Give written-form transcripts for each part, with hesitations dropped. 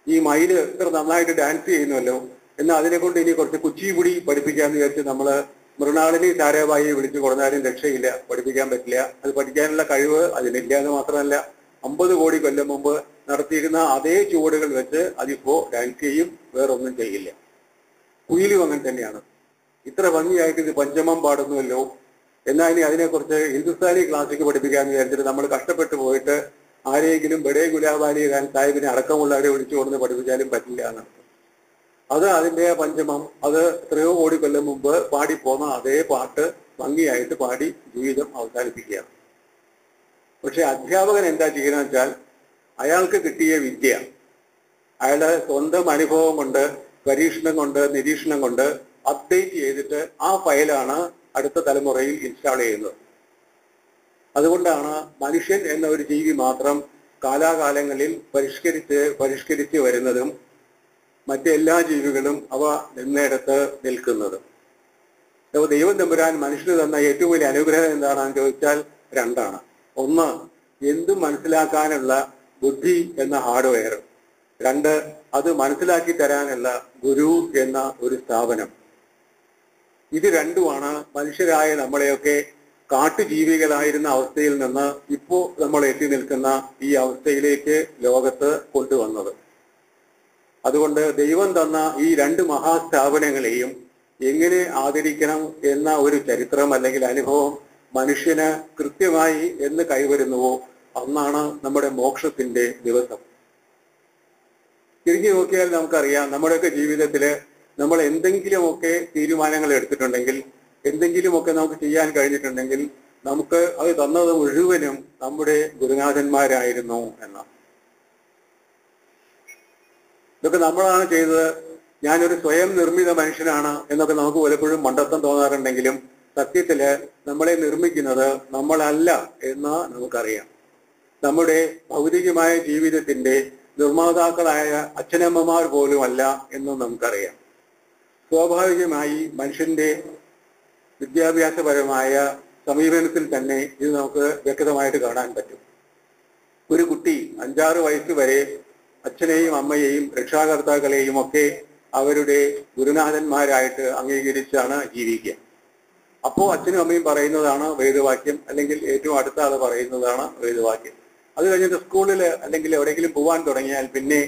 ഈ മയില് ഇത്ര നന്നായിട്ട് ഡാൻസ് ചെയ്യുന്നല്ലോ, എന്നാൽ അതിനെ കൊണ്ട് ഇനി കുറച്ച് കുച്ചിപ്പുടി പഠിപ്പിക്കാന്ന് വിചാരിച്ച് നമ്മൾ മൃണാളിനി താരാബായിയെ വിളിച്ചു കൊടുത്താലും രക്ഷയില്ല, പഠിപ്പിക്കാൻ പറ്റില്ല. അത് പഠിക്കാനുള്ള കഴിവ് അതിനില്ല എന്ന് മാത്രമല്ല 50 കോടി കൊല്ലം മുമ്പ് നടത്തിയിരുന്ന അതേ ചുവടുകൾ വെച്ച് അതിപ്പോ ഡാൻസ് ചെയ്യും, വേറൊന്നും ചെയ്യില്ല. കുയിലും അങ്ങനെ തന്നെയാണ്. ഇത്ര ഭംഗിയായിട്ട് ഇത് പഞ്ചമം പാടുന്നുവല്ലോ, എന്നാൽ ഇനി അതിനെക്കുറിച്ച് ഹിന്ദുസ്ഥാനി ക്ലാസിക്ക് പഠിപ്പിക്കാന്ന് വിചാരിച്ചിട്ട് നമ്മൾ കഷ്ടപ്പെട്ടു പോയിട്ട് ആരെങ്കിലും ബഡേ ഗുലാബാലി ഖാൻ സാഹിബിനെ അടക്കമുള്ളവരെ വിളിച്ചു കൊടുന്ന് പഠിപ്പിച്ചാലും പറ്റില്ല എന്നാണ്. അത് അതിന്റെ പഞ്ചമം, അത് എത്രയോ കോടി കൊല്ലം മുമ്പ് പാടിപ്പോന്ന അതേ പാട്ട് ഭംഗിയായിട്ട് പാടി ജീവിതം അവസാനിപ്പിക്കുകയാണ്. പക്ഷെ അധ്യാപകൻ എന്താ ചെയ്യുന്നത് വെച്ചാൽ അയാൾക്ക് കിട്ടിയ വിദ്യ അയാളുടെ സ്വന്തം അനുഭവം കൊണ്ട്, പരീക്ഷണം കൊണ്ട്, നിരീക്ഷണം കൊണ്ട് അപ്ഡേറ്റ് ചെയ്തിട്ട് ആ ഫയലാണ് അടുത്ത തലമുറയിൽ ഇൻസ്റ്റാൾ ചെയ്യുന്നത്. അതുകൊണ്ടാണ് മനുഷ്യൻ എന്ന ഒരു ജീവി മാത്രം കാലാകാലങ്ങളിൽ പരിഷ്കരിച്ച് വരുന്നതും മറ്റെല്ലാ ജീവികളും അവ നിന്നിടത്ത് നിൽക്കുന്നതും. അപ്പോൾ ദൈവം തമ്പുരാൻ മനുഷ്യന് തന്ന ഏറ്റവും വലിയ അനുഗ്രഹം എന്താണെന്ന് ചോദിച്ചാൽ രണ്ടാണ്. ഒന്ന്, എന്തും മനസ്സിലാക്കാനുള്ള ബുദ്ധി എന്ന ഹാർഡ്വെയർ. രണ്ട്, അത് മനസ്സിലാക്കി തരാനുള്ള ഗുരു എന്ന ഒരു സ്ഥാപനം. ഇത് രണ്ടുമാണ് മനുഷ്യരായ നമ്മളെയൊക്കെ കാട്ടുജീവികളായിരുന്ന അവസ്ഥയിൽ നിന്ന് ഇപ്പോൾ നമ്മൾ എത്തി നിൽക്കുന്ന ഈ അവസ്ഥയിലേക്ക് ലോകത്ത് കൊണ്ടുവന്നത്. അതുകൊണ്ട് ദൈവം തന്ന ഈ രണ്ട് മഹാസ്ഥാപനങ്ങളെയും എങ്ങനെ ആദരിക്കണം എന്ന ഒരു ചരിത്രം അല്ലെങ്കിൽ അനുഭവം മനുഷ്യന് കൃത്യമായി എന്ന് കൈവരുന്നുവോ അന്നാണ് നമ്മുടെ മോക്ഷത്തിന്റെ ദിവസം. തിരിഞ്ഞു നോക്കിയാൽ നമുക്കറിയാം, നമ്മുടെയൊക്കെ ജീവിതത്തില് നമ്മൾ എന്തെങ്കിലുമൊക്കെ തീരുമാനങ്ങൾ എടുത്തിട്ടുണ്ടെങ്കിൽ, എന്തെങ്കിലുമൊക്കെ നമുക്ക് ചെയ്യാൻ കഴിഞ്ഞിട്ടുണ്ടെങ്കിൽ നമുക്ക് അത് തന്നത് മുഴുവനും നമ്മുടെ ഗുരുനാഥന്മാരായിരുന്നു എന്നാണ്. ഇതൊക്കെ നമ്മളാണ് ചെയ്തത്, ഞാനൊരു സ്വയം നിർമ്മിത മനുഷ്യനാണ് എന്നൊക്കെ നമുക്ക് പലപ്പോഴും മണ്ടത്തം തോന്നാറുണ്ടെങ്കിലും സത്യത്തില് നമ്മളെ നിർമ്മിക്കുന്നത് നമ്മളല്ല എന്ന് നമുക്കറിയാം. നമ്മുടെ ഭൗതികമായ ജീവിതത്തിന്റെ നിർമ്മാതാക്കളായ അച്ഛനമ്മമാർ പോലും അല്ല എന്നും നമുക്കറിയാം. സ്വാഭാവികമായി മനുഷ്യന്റെ വിദ്യാഭ്യാസപരമായ സമീപനത്തിൽ തന്നെ ഇത് നമുക്ക് വ്യക്തമായിട്ട് കാണാൻ പറ്റും. ഒരു കുട്ടി 5-6 വയസ്സ് വരെ അച്ഛനെയും അമ്മയെയും രക്ഷാകർത്താക്കളെയും ഒക്കെ അവരുടെ ഗുരുനാഥന്മാരായിട്ട് അംഗീകരിച്ചാണ് ജീവിക്കുക. അപ്പോൾ അച്ഛനും അമ്മയും പറയുന്നതാണ് വേദവാക്യം, അല്ലെങ്കിൽ ഏറ്റവും അടുത്ത ആൾ പറയുന്നതാണ് വേദവാക്യം. അത് കഴിഞ്ഞിട്ട് സ്കൂളിൽ അല്ലെങ്കിൽ എവിടെയെങ്കിലും പോകാൻ തുടങ്ങിയാൽ പിന്നെ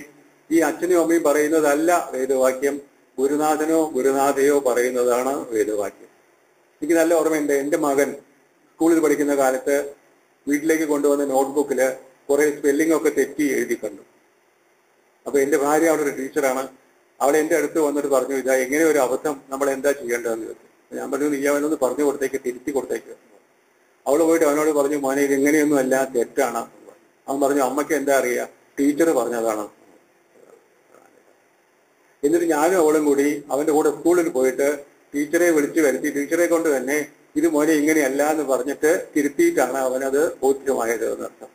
ഈ അച്ഛനും അമ്മയും പറയുന്നതല്ല വേദവാക്യം, ഗുരുനാഥനോ ഗുരുനാഥയോ പറയുന്നതാണ് വേദവാക്യം. എനിക്ക് നല്ല ഓർമ്മയുണ്ട്, എൻ്റെ മകൻ സ്കൂളിൽ പഠിക്കുന്ന കാലത്ത് വീട്ടിലേക്ക് കൊണ്ടുവന്ന നോട്ട്ബുക്കിൽ കുറെ സ്പെല്ലിംഗ് ഒക്കെ തെറ്റി എഴുതി കണ്ടു. അപ്പൊ എൻ്റെ ഭാര്യ അവിടെ ഒരു ടീച്ചറാണ്, അവളെ എൻ്റെ അടുത്ത് വന്നിട്ട് പറഞ്ഞു, ഇതാ എങ്ങനെ ഒരു അബദ്ധം നമ്മൾ എന്താ ചെയ്യേണ്ടതെന്ന് ചോദിച്ചു. ഞാൻ പറഞ്ഞു, നീ അവനൊന്ന് പറഞ്ഞു കൊടുത്തേക്ക്, തിരുത്തി കൊടുത്തേക്ക്. അവൾ പോയിട്ട് അവനോട് പറഞ്ഞു, മോനെ ഇത് എങ്ങനെയൊന്നും അല്ല, തെറ്റാണ്. അവൻ പറഞ്ഞു, അമ്മയ്ക്ക് എന്താ അറിയാ, ടീച്ചർ പറഞ്ഞതാണ്. എന്നിട്ട് ഞാനും അവളും കൂടി അവന്റെ കൂടെ സ്കൂളിൽ പോയിട്ട് ടീച്ചറെ വിളിച്ചു വരുത്തി, ടീച്ചറെ കൊണ്ട് തന്നെ ഇത് മോനെ ഇങ്ങനെയല്ല എന്ന് പറഞ്ഞിട്ട് തിരുത്തിയിട്ടാണ് അവനത് ബോധ്യമായത് എന്നർത്ഥം.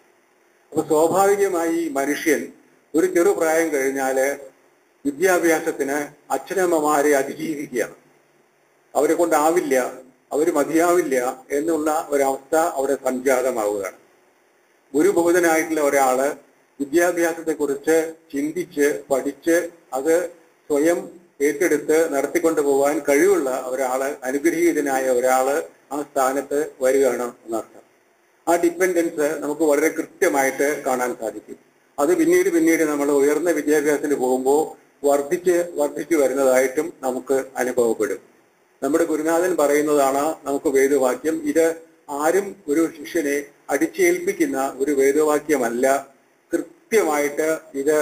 അപ്പൊ സ്വാഭാവികമായി മനുഷ്യൻ ഒരു ചെറുപ്രായം കഴിഞ്ഞാല് വിദ്യാഭ്യാസത്തിന് അച്ഛനമ്മമാരെ അതിജീവിക്കുകയാണ്. അവരെ കൊണ്ടാവില്ല, അവർ മതിയാവില്ല എന്നുള്ള ഒരവസ്ഥ അവിടെ സംജാതമാവുകയാണ്. ഗുരുബോധനായിട്ടുള്ള ഒരാള് വിദ്യാഭ്യാസത്തെക്കുറിച്ച് ചിന്തിച്ച് പഠിച്ച് അത് സ്വയം ഏറ്റെടുത്ത് നടത്തിക്കൊണ്ടു പോകാൻ കഴിവുള്ള ഒരാള്, അനുഗ്രഹീതനായ ഒരാള് ആ സ്ഥാനത്ത് വരികയാണ് എന്നർത്ഥം. ആ ഡിപ്പെൻഡൻസ് നമുക്ക് വളരെ കൃത്യമായിട്ട് കാണാൻ സാധിക്കും. അത് പിന്നീട് നമ്മൾ ഉയർന്ന വിദ്യാഭ്യാസത്തിന് പോകുമ്പോൾ വർദ്ധിച്ചു വരുന്നതായിട്ടും നമുക്ക് അനുഭവപ്പെടും. നമ്മുടെ ഗുരുനാഥൻ പറയുന്നതാണ് നമുക്ക് വേദവാക്യം. ഇത് ആരും ഒരു ശിഷ്യനെ അടിച്ചേൽപ്പിക്കുന്ന ഒരു വേദവാക്യമല്ല. കൃത്യമായിട്ട് ഇത്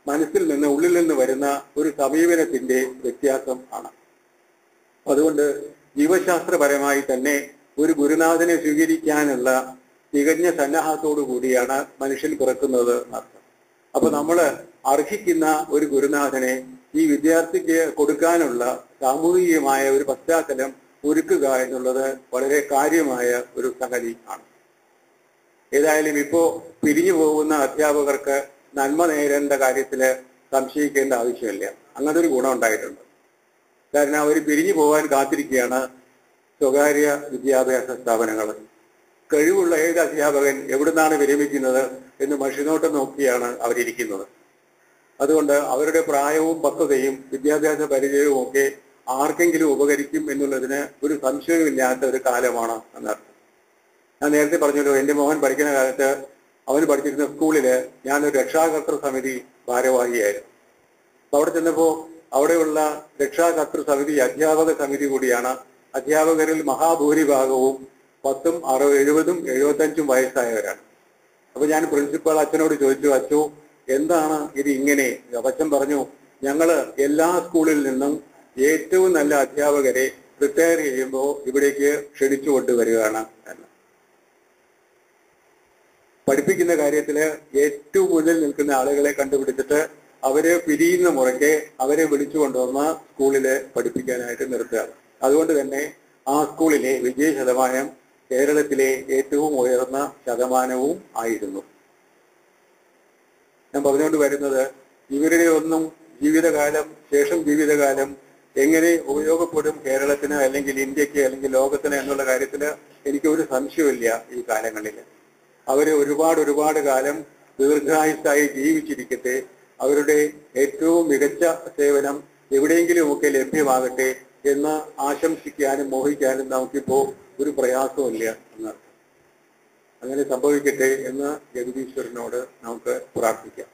മനസ്സിൽ നിന്ന്, ഉള്ളിൽ നിന്ന് വരുന്ന ഒരു സമീപനത്തിന്റെ വ്യത്യാസം ആണ്. അതുകൊണ്ട് ജീവശാസ്ത്രപരമായി തന്നെ ഒരു ഗുരുനാഥനെ സ്വീകരിക്കാനുള്ള തികഞ്ഞ സന്നാഹത്തോടു കൂടിയാണ് മനുഷ്യൻ പിറക്കുന്നത് എന്നർത്ഥം. അപ്പൊ നമ്മൾ അർഹിക്കുന്ന ഒരു ഗുരുനാഥനെ ഈ വിദ്യാർത്ഥിക്ക് കൊടുക്കാനുള്ള സാമൂഹികമായ ഒരു പശ്ചാത്തലം ഒരുക്കുക എന്നുള്ളത് വളരെ കാര്യമായ ഒരു സംഗതി ആണ്. ഏതായാലും ഇപ്പോ പിരിഞ്ഞു പോകുന്ന അധ്യാപകർക്ക് നന്മ നേരേണ്ട കാര്യത്തില് സംശയിക്കേണ്ട ആവശ്യമില്ല. അങ്ങനത്തെ ഒരു ഗുണം ഉണ്ടായിട്ടുണ്ട്. കാരണം അവർ പിരിഞ്ഞു പോകാൻ കാത്തിരിക്കുകയാണ് സ്വകാര്യ വിദ്യാഭ്യാസ സ്ഥാപനങ്ങൾ. കഴിവുള്ള ഏത് അധ്യാപകൻ എവിടുന്നാണ് വിരമിക്കുന്നത് എന്ന് മഷിനോട്ടം നോക്കിയാണ് അവരിയ്ക്കുന്നത്. അതുകൊണ്ട് അവരുടെ പ്രായവും പക്വതയും വിദ്യാഭ്യാസ പരിചയവും ഒക്കെ ആർക്കെങ്കിലും ഉപകരിക്കും എന്നുള്ളതിന് ഒരു സംശയവുമില്ലാത്ത ഒരു കാലമാണ് എന്നർത്ഥം. ഞാൻ നേരത്തെ പറഞ്ഞല്ലോ, എൻ്റെ മോഹൻ പഠിക്കുന്ന കാലത്ത് അവന് പഠിച്ചിരുന്ന സ്കൂളിൽ ഞാനൊരു രക്ഷാകർതൃ സമിതി ഭാരവാഹിയായിരുന്നു. അപ്പൊ അവിടെ ചെന്നപ്പോൾ അവിടെയുള്ള രക്ഷാകർതൃ സമിതി അധ്യാപക സമിതി കൂടിയാണ്. അധ്യാപകരിൽ മഹാഭൂരിഭാഗവും 10, 60, 70, 75 വയസ്സായവരാണ്. അപ്പൊ ഞാൻ പ്രിൻസിപ്പൽ അച്ഛനോട് ചോദിച്ചു, അച്ഛോ എന്താണ് ഇത് ഇങ്ങനെ? അച്ഛൻ പറഞ്ഞു, ഞങ്ങള് എല്ലാ സ്കൂളിൽ നിന്നും ഏറ്റവും നല്ല അധ്യാപകരെ റിട്ടയർ ചെയ്യുമ്പോൾ ഇവിടേക്ക് ക്ഷണിച്ചു കൊണ്ടുവരികയാണ് എന്ന്. പഠിപ്പിക്കുന്ന കാര്യത്തില് ഏറ്റവും മുന്നിൽ നിൽക്കുന്ന ആളുകളെ കണ്ടുപിടിച്ചിട്ട് അവരെ പിരിയുന്ന മുറയ്ക്ക് അവരെ വിളിച്ചു കൊണ്ടുവന്ന് സ്കൂളില് പഠിപ്പിക്കാനായിട്ട് നിർത്തുകയാണ്. അതുകൊണ്ട് തന്നെ ആ സ്കൂളിലെ വിജയ ശതമാനം കേരളത്തിലെ ഏറ്റവും ഉയർന്ന ശതമാനവും ആയിരുന്നു. ഞാൻ പറഞ്ഞുകൊണ്ട് വരുന്നത്, ഇവരുടെ ഒന്നും ജീവിതകാലം എങ്ങനെ ഉപയോഗപ്പെടും കേരളത്തിന് അല്ലെങ്കിൽ ഇന്ത്യക്ക് അല്ലെങ്കിൽ ലോകത്തിന് എന്നുള്ള കാര്യത്തിൽ എനിക്ക് ഒരു സംശയമില്ല. ഈ കാലങ്ങളിൽ അവര് ഒരുപാട് കാലം ദീർഘായുസ്സായി ജീവിച്ചിരിക്കട്ടെ, അവരുടെ ഏറ്റവും മികച്ച സേവനം എവിടെയെങ്കിലുമൊക്കെ ലഭ്യമാകട്ടെ എന്ന് ആശംസിക്കാനും മോഹിക്കാനും നമുക്കിപ്പോ ഒരു പ്രയാസമില്ല എന്നർത്ഥം. അങ്ങനെ സംഭവിക്കട്ടെ എന്ന് ജഗദീശ്വരനോട് നമുക്ക് പ്രാർത്ഥിക്കാം.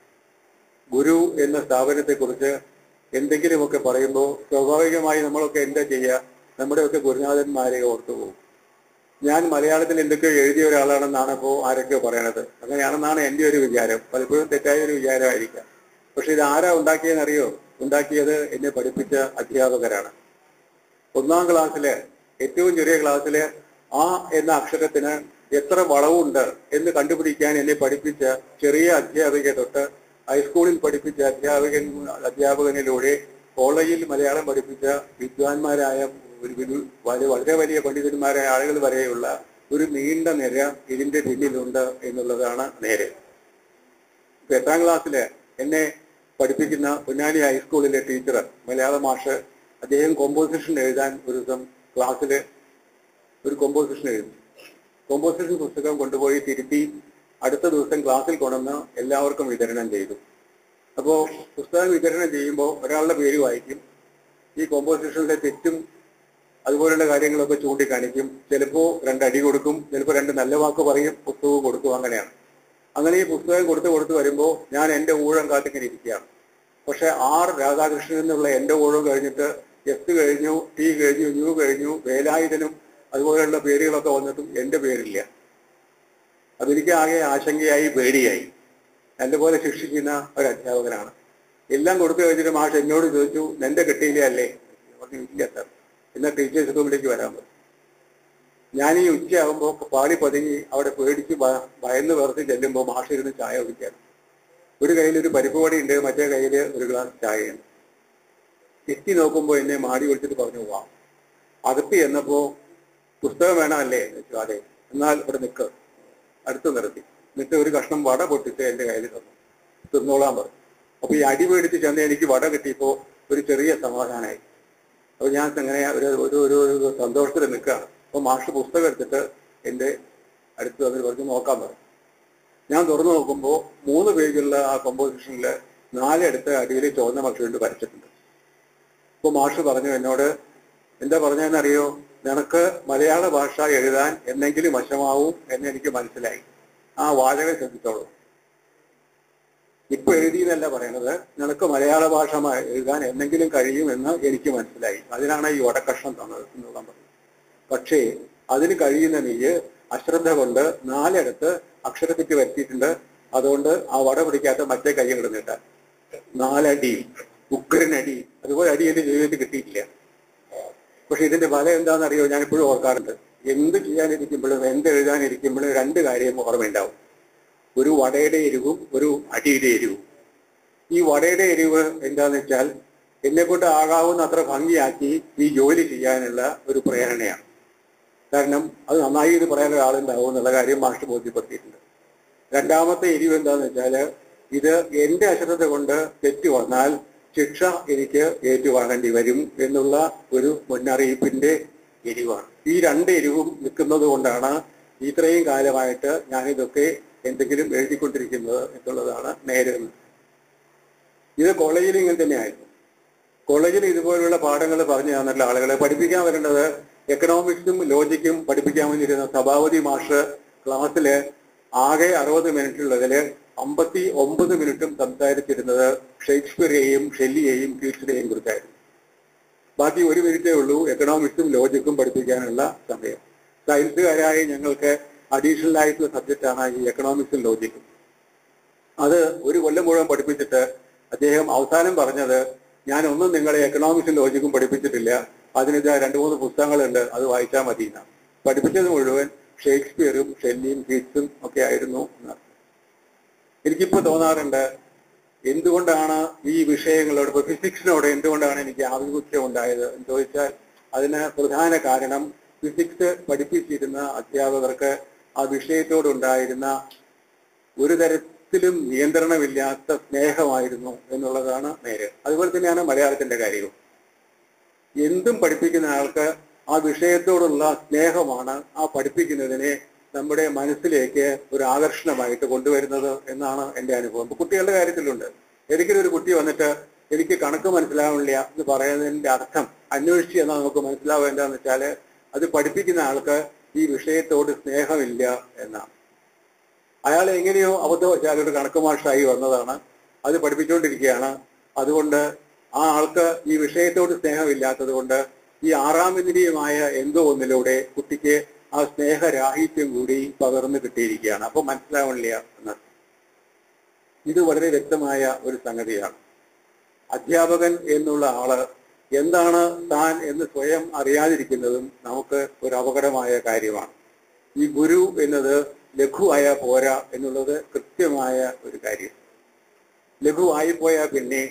ഗുരു എന്ന സ്ഥാപനത്തെക്കുറിച്ച് എന്തെങ്കിലുമൊക്കെ പറയുമ്പോൾ സ്വാഭാവികമായി നമ്മളൊക്കെ എന്താ ചെയ്യുക? നമ്മുടെയൊക്കെ ഗുരുനാഥന്മാരെ ഓർത്തു പോകും. ഞാൻ മലയാളത്തിൽ എന്തൊക്കെയോ എഴുതിയ ഒരാളാണെന്നാണ് ഇപ്പോൾ ആരൊക്കെയോ പറയണത്. അങ്ങനെയാണെന്നാണ് എൻ്റെ ഒരു വിചാരം. പലപ്പോഴും തെറ്റായ ഒരു വിചാരമായിരിക്കാം. പക്ഷെ ഇത് ആരാ ഉണ്ടാക്കിയെന്നറിയോ? ഉണ്ടാക്കിയത് എന്നെ പഠിപ്പിച്ച അധ്യാപകരാണ്. 1ാം ക്ലാസ്സില്, ഏറ്റവും ചെറിയ ക്ലാസ്സില് ആ എന്ന അക്ഷരത്തിന് എത്ര വളവുണ്ട് എന്ന് കണ്ടുപിടിക്കാൻ എന്നെ പഠിപ്പിച്ച ചെറിയ അധ്യാപിക തൊട്ട് ഹൈസ്കൂളിൽ പഠിപ്പിച്ച അധ്യാപകനിലൂടെ കോളേജിൽ മലയാളം പഠിപ്പിച്ച വിദ്വാൻമാരായ വളരെ വലിയ പണ്ഡിതന്മാരായ ആളുകൾ വരെയുള്ള ഒരു നീണ്ട നിര ഇതിന്റെ പിന്നിലുണ്ട് എന്നുള്ളതാണ് നേരെ. 8ാം ക്ലാസ്സില് എന്നെ പഠിപ്പിക്കുന്ന പൊന്നാനി ഹൈസ്കൂളിലെ ടീച്ചർ, മലയാള മാഷ്, അദ്ദേഹം കോമ്പോസിഷൻ എഴുതാൻ ഒരു ദിവസം ക്ലാസ്സിൽ ഒരു കോമ്പോസിഷൻ എഴുതി. കോമ്പോസിഷൻ പുസ്തകം കൊണ്ടുപോയി തിരുത്തി അടുത്ത ദിവസം ക്ലാസ്സിൽ കൊണ്ടുവന്ന് എല്ലാവർക്കും വിതരണം ചെയ്തു. അപ്പോൾ പുസ്തകം വിതരണം ചെയ്യുമ്പോൾ ഒരാളുടെ പേര് വായിക്കും, ഈ കോമ്പോസിഷനിലെ തെറ്റും അതുപോലുള്ള കാര്യങ്ങളൊക്കെ ചൂണ്ടിക്കാണിക്കും. ചിലപ്പോൾ 2 അടി കൊടുക്കും, ചിലപ്പോൾ 2 നല്ല വാക്ക് പറയും, പുസ്തകവും കൊടുക്കും. അങ്ങനെയാണ്. അങ്ങനെ ഈ പുസ്തകം കൊടുത്ത് വരുമ്പോൾ ഞാൻ എൻ്റെ ഊഴം കാത്തിങ്ങനെ ഇരിക്കുകയാണ്. പക്ഷെ R രാധാകൃഷ്ണൻ എന്നുള്ള എൻ്റെ ഊഴം കഴിഞ്ഞിട്ട് S കഴിഞ്ഞു, T കഴിഞ്ഞു, U കഴിഞ്ഞു, വേലായുധനും അതുപോലെയുള്ള പേരുകളൊക്കെ വന്നിട്ടും എൻ്റെ പേരില്ല. അതെനിക്ക് ആകെ ആശങ്കയായി, പേടിയായി. എൻ്റെ പോലെ ശിക്ഷിക്കുന്ന ഒരു അധ്യാപകനാണ്. എല്ലാം കൊടുത്തു കഴിഞ്ഞിട്ട് മാഷ് എന്നോട് ചോദിച്ചു, നിന്റെ കിട്ടിയില്ലേ അല്ലേ? പറഞ്ഞു, ഇല്ല സാർ. എന്നാൽ ടീച്ചേഴ്സ് റൂമിലേക്ക് വരാൻ പറ്റും. ഞാൻ ഈ ഉച്ചയാകുമ്പോൾ പാടി പതുങ്ങി അവിടെ പേടിച്ച് ഭയന്ന് വേർത്ത് ചെല്ലുമ്പോൾ മാഷ് ഇരുന്ന് ചായ കുടിക്കാൻ. ഒരു കയ്യിൽ ഒരു പരിപ്പ് വടി ഉണ്ട്, മറ്റേ കയ്യിൽ ഒരു ഗ്ലാസ് ചായയുണ്ട്. എത്തി നോക്കുമ്പോൾ എന്നെ മാടി വിളിച്ചിട്ട് പറഞ്ഞു, പോവാം. അകത്ത് ചെന്നപ്പോൾ പുസ്തകം വേണമല്ലേ എന്ന് വെച്ചു. അതെ. എന്നാൽ ഇവിടെ നിൽക്ക്. അടുത്ത് നിർത്തി. എന്നിട്ട് ഒരു കഷ്ണം വട പൊട്ടിച്ച് എൻ്റെ കയ്യിൽ തന്നു. തിന്നോളാൻ പറഞ്ഞു. അപ്പൊ ഈ അടി പേടിച്ച് ചെന്ന് എനിക്ക് വട കിട്ടിയപ്പോൾ ഒരു ചെറിയ സമാധാനമായി. അപ്പൊ ഞാൻ അങ്ങനെ ഒരു സന്തോഷത്തിൽ നിൽക്കുകയാണ്. അപ്പൊ മാഷ് പുസ്തകം എടുത്തിട്ട് എൻ്റെ അടുത്ത് വന്നിട്ട് പറഞ്ഞു, നോക്കാൻ പറഞ്ഞു. ഞാൻ തുറന്നു നോക്കുമ്പോൾ 3 പേജുള്ള ആ കോമ്പോസിഷനിൽ 4 അടുത്ത് അടിയിൽ ചുവന്ന മഷി കൊണ്ട് വരച്ചിട്ടുണ്ട്. അപ്പൊ മാഷ് പറഞ്ഞു എന്നോട്, എന്താ പറഞ്ഞതെന്നറിയോ? നിനക്ക് മലയാള ഭാഷ എഴുതാൻ എന്നെങ്കിലും വശമാവും എന്ന് എനിക്ക് മനസ്സിലായി. ആ വാചകം ശ്രദ്ധിച്ചോളൂ. ഇപ്പൊ എഴുതിയെന്നല്ല പറയണത്, നിനക്ക് മലയാള ഭാഷ എഴുതാൻ എന്തെങ്കിലും കഴിയുമെന്ന് എനിക്ക് മനസ്സിലായി. അതിനാണ് ഈ വടക്കഷ്ണം തന്നത് എന്നുള്ള പറഞ്ഞു. പക്ഷേ അതിന് കഴിയുന്ന നീ അശ്രദ്ധ കൊണ്ട് 4 അടുത്ത് അക്ഷരത്തെറ്റ് വരുത്തിയിട്ടുണ്ട്. അതുകൊണ്ട് ആ വട പിടിക്കാത്ത മറ്റേ കൈ കിടന്നിട്ട് 4 അടി, ഉഗ്രനടി. അതുപോലെ അടി എന്റെ ജീവിതത്തിൽ കിട്ടിയിട്ടില്ല. പക്ഷെ ഇതിന്റെ ഫലം എന്താണെന്നറിയോ? ഞാനിപ്പോഴും ഓർക്കാറുണ്ട്. എന്ത് ചെയ്യാനിരിക്കുമ്പോഴും എന്തെഴുതാനിരിക്കുമ്പോഴും 2 കാര്യം ഓർമ്മയുണ്ടാവും. ഒരു വടയുടെ എരിവും ഒരു അടിയുടെ എരിവും. ഈ വടയുടെ എരിവ് എന്താന്ന് വെച്ചാൽ എന്നെ കൊണ്ട് ആകാവുന്ന അത്ര ഭംഗിയാക്കി ഈ ജോലി ചെയ്യാനുള്ള ഒരു പ്രേരണയാണ്. കാരണം അത് നന്നായി ഇത് പറയാൻ ഒരാളുണ്ടാവും എന്നുള്ള കാര്യം മാഷ് ബോധ്യപ്പെടുത്തിയിട്ടുണ്ട്. 2ാമത്തെ എരിവ് എന്താന്ന് വെച്ചാൽ ഇത് എന്റെ അശ്രദ്ധ കൊണ്ട് തെറ്റ് വന്നാൽ ശിക്ഷ എനിക്ക് ഏറ്റുവാങ്ങേണ്ടി വരും എന്നുള്ള ഒരു മുന്നറിയിപ്പിന്റെ എരിവാണ്. ഈ 2 എരിവും നിൽക്കുന്നത് കൊണ്ടാണ് ഇത്രയും കാലമായിട്ട് ഞാനിതൊക്കെ എന്തെങ്കിലും എഴുതിക്കൊണ്ടിരിക്കുന്നത് എന്നുള്ളതാണ് നേരെ. ഇത് കോളേജിൽ ഇങ്ങനെ തന്നെയായിരുന്നു. കോളേജിൽ ഇതുപോലുള്ള പാഠങ്ങൾ പറഞ്ഞു തന്നിട്ടുള്ള ആളുകളെ പഠിപ്പിക്കാൻ വരേണ്ടത് എക്കണോമിക്സും ലോജിക്കും പഠിപ്പിക്കാൻ വേണ്ടിയിരുന്ന സഭാപതി മാഷ് ക്ലാസ്സില് ആകെ 60 മിനിറ്റുള്ളതിൽ 59 മിനിറ്റും സംസാരിച്ചിരുന്നത് ഷേക്സ്പിയറെയും ഷെല്ലിയെയും കീറ്റ്സിനെയും കുറിച്ചായിരുന്നു. ബാക്കി 1 മിനിറ്റേ ഉള്ളൂ എക്കണോമിക്സും ലോജിക്കും പഠിപ്പിക്കാനുള്ള സമയം. സയൻസുകാരായ ഞങ്ങൾക്ക് അഡീഷണൽ ആയിട്ടുള്ള സബ്ജക്റ്റാണ് ഈ എക്കണോമിക്സും ലോജിക്കും. അത് 1 കൊല്ലം മുഴുവൻ പഠിപ്പിച്ചിട്ട് അദ്ദേഹം അവസാനം പറഞ്ഞത്, ഞാനൊന്നും നിങ്ങളെ എക്കണോമിക്സും ലോജിക്കും പഠിപ്പിച്ചിട്ടില്ല, അതിനിത് 2-3 പുസ്തകങ്ങളുണ്ട്, അത് വായിച്ചാൽ മതി എന്നാണ്. പഠിപ്പിച്ചത് മുഴുവൻ ഷേക്സ്പിയറും ഷെല്ലിയും കീറ്റ്സും ഒക്കെ ആയിരുന്നു എന്നാണ്. എനിക്കിപ്പോൾ തോന്നാറുണ്ട്, എന്തുകൊണ്ടാണ് ഈ വിഷയങ്ങളോട്, ഇപ്പോൾ ഫിസിക്സിനോട് എന്തുകൊണ്ടാണ് എനിക്ക് ആഭിമുഖ്യം ഉണ്ടായത് എന്ന് ചോദിച്ചാൽ അതിന് പ്രധാന കാരണം ഫിസിക്സ് പഠിപ്പിച്ചിരുന്ന അധ്യാപകർക്ക് ആ വിഷയത്തോടുണ്ടായിരുന്ന ഒരു തരത്തിലും നിയന്ത്രണമില്ലാത്ത സ്നേഹമായിരുന്നു എന്നുള്ളതാണ് നേര്. അതുപോലെ തന്നെയാണ് മലയാളത്തിന്റെ കാര്യവും. എന്തും പഠിപ്പിക്കുന്ന ആൾക്ക് ആ വിഷയത്തോടുള്ള സ്നേഹമാണ് ആ പഠിപ്പിക്കുന്നതിനെ നമ്മുടെ മനസ്സിലേക്ക് ഒരു ആകർഷണമായിട്ട് കൊണ്ടുവരുന്നത് എന്നാണ് എൻ്റെ അനുഭവം. ഇപ്പൊ കുട്ടികളുടെ കാര്യത്തിലുണ്ട്. ഒരിക്കലും ഒരു കുട്ടി വന്നിട്ട് എനിക്ക് കണക്ക് മനസ്സിലാവില്ല എന്ന് പറയുന്നതിന്റെ അർത്ഥം അന്വേഷിച്ച് എന്നാൽ നമുക്ക് മനസ്സിലാവുക എന്താണെന്ന് വെച്ചാൽ അത് പഠിപ്പിക്കുന്ന ആൾക്ക് ഈ വിഷയത്തോട് സ്നേഹമില്ല എന്നാണ്. അയാൾ എങ്ങനെയോ അബദ്ധവശാൽ ഒരു കണക്ക് മാഷായി വന്നതാണ്, അത് പഠിപ്പിച്ചുകൊണ്ടിരിക്കുകയാണ്. അതുകൊണ്ട് ആ ആൾക്ക് ഈ വിഷയത്തോട് സ്നേഹമില്ലാത്തത് കൊണ്ട് ഈ ആറാമിന്ദ്രിയമായ എന്തോ ഒന്നിലൂടെ കുട്ടിക്ക് ആ സ്നേഹരാഹിത്യം കൂടി പകർന്നു കിട്ടിയിരിക്കുകയാണ്. അപ്പൊ മനസ്സിലാവണില്ല എന്നർത്ഥം. ഇത് വളരെ വ്യക്തമായ ഒരു സംഗതിയാണ്. അധ്യാപകൻ എന്നുള്ള ആള് എന്താണ് താൻ എന്ന് സ്വയം അറിയാതിരിക്കുന്നതും നമുക്ക് ഒരു അപകടമായ കാര്യമാണ്. ഈ ഗുരു എന്നത് ലഘുവായ പോരാ എന്നുള്ളത് കൃത്യമായ ഒരു കാര്യം. ലഘുവായി പോയാൽ പിന്നെ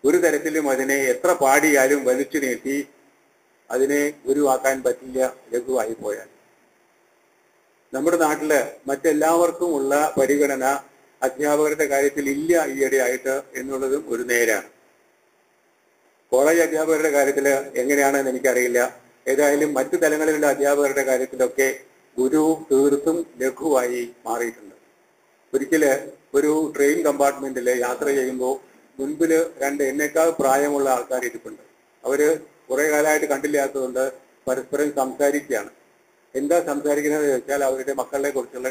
ഒരു തരത്തിലും അതിനെ എത്ര പാടിയാലും വലിച്ചു നീട്ടി അതിനെ ഗുരുവാക്കാൻ പറ്റില്ല, ലഘുവായി പോയാൽ. നമ്മുടെ നാട്ടില് മറ്റെല്ലാവർക്കും ഉള്ള പരിഗണന അധ്യാപകരുടെ കാര്യത്തിൽ ഇല്ല ഈയിടെയായിട്ട് എന്നുള്ളതും ഒരു നേരാണ്. കോളേജ് അധ്യാപകരുടെ കാര്യത്തിൽ എങ്ങനെയാണെന്ന് എനിക്കറിയില്ല. ഏതായാലും മറ്റു തലങ്ങളിലുള്ള അധ്യാപകരുടെ കാര്യത്തിലൊക്കെ ഗുരു തീർത്തും ലഘുവായി മാറിയിട്ടുണ്ട്. ഒരിക്കല് ഒരു ട്രെയിൻ കമ്പാർട്ട്മെന്റിൽ യാത്ര ചെയ്യുമ്പോൾ മുൻപില് 2 എന്നേക്കാൾ പ്രായമുള്ള ആൾക്കാർ ഇരിപ്പുണ്ട്. അവര് കുറെ കാലമായിട്ട് കണ്ടില്ലാത്തതുകൊണ്ട് പരസ്പരം സംസാരിക്കുകയാണ്. എന്താ സംസാരിക്കുന്നത് ചോദിച്ചാൽ അവരുടെ മക്കളെ കുറിച്ചുള്ള